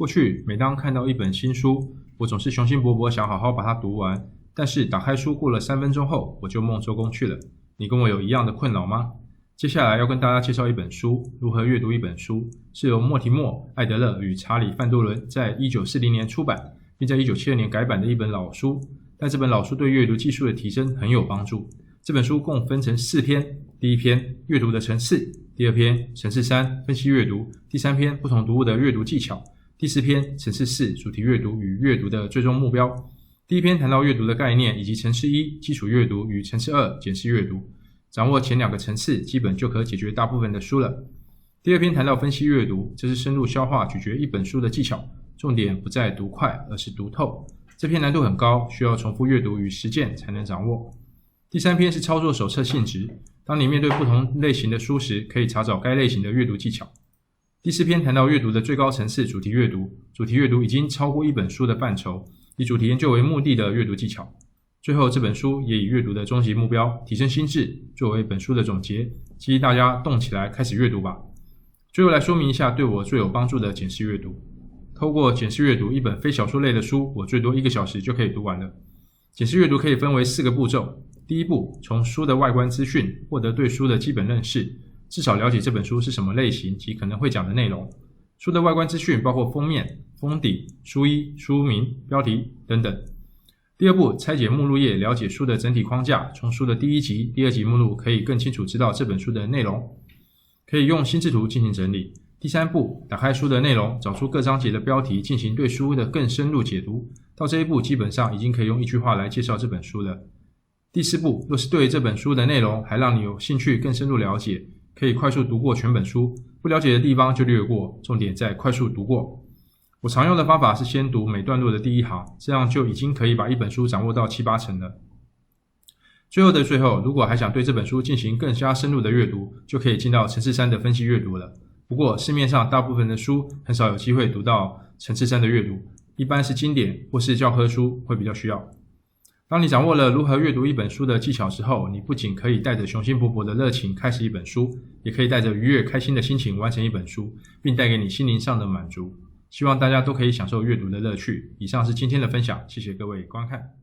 过去每当看到一本新书，我总是雄心勃勃想好好把它读完，但是打开书过了3分钟后，我就梦周公去了。你跟我有一样的困扰吗？接下来要跟大家介绍一本书，如何阅读一本书，是由莫提莫·艾德勒与查理·范多伦在1940年出版，并在1972年改版的一本老书，但这本老书对阅读技术的提升很有帮助。这本书共分成4篇，第1篇阅读的层次，第2篇层次3分析阅读，第3篇不同读物的阅读技巧，第4篇层次4主题阅读与阅读的最终目标。第1篇谈到阅读的概念，以及层次1基础阅读与层次2检视阅读，掌握前2个层次基本就可解决大部分的书了。第2篇谈到分析阅读，这是深入消化咀嚼一本书的技巧，重点不在读快，而是读透。这篇难度很高，需要重复阅读与实践才能掌握。第3篇是操作手册性质，当你面对不同类型的书时，可以查找该类型的阅读技巧。第4篇谈到阅读的最高层次主题阅读，主题阅读已经超过一本书的范畴，以主题研究为目的的阅读技巧。最后这本书也以阅读的终极目标提升心智作为本书的总结，激励大家动起来开始阅读吧。最后来说明一下对我最有帮助的检视阅读。透过检视阅读，一本非小说类的书我最多1个小时就可以读完了。检视阅读可以分为4个步骤。第一步，从书的外观资讯获得对书的基本认识，至少了解这本书是什么类型及可能会讲的内容。书的外观资讯包括封面、封底、书衣、书名、标题等等。第2步，拆解目录页，了解书的整体框架，从书的第1集、第2集目录可以更清楚知道这本书的内容，可以用心智图进行整理。第3步，打开书的内容，找出各章节的标题，进行对书的更深入解读。到这一步基本上已经可以用1句话来介绍这本书了。第4步，若是对这本书的内容还让你有兴趣更深入了解，可以快速读过全本书，不了解的地方就略过，重点在快速读过。我常用的方法是先读每段落的第1行，这样就已经可以把一本书掌握到7、8成了。最后的最后，如果还想对这本书进行更加深入的阅读，就可以进到层次3的分析阅读了。不过市面上大部分的书很少有机会读到层次3的阅读，一般是经典或是教科书会比较需要。当你掌握了如何阅读一本书的技巧之后，你不仅可以带着雄心勃勃的热情开始一本书，也可以带着愉悦开心的心情完成一本书，并带给你心灵上的满足。希望大家都可以享受阅读的乐趣。以上是今天的分享，谢谢各位观看。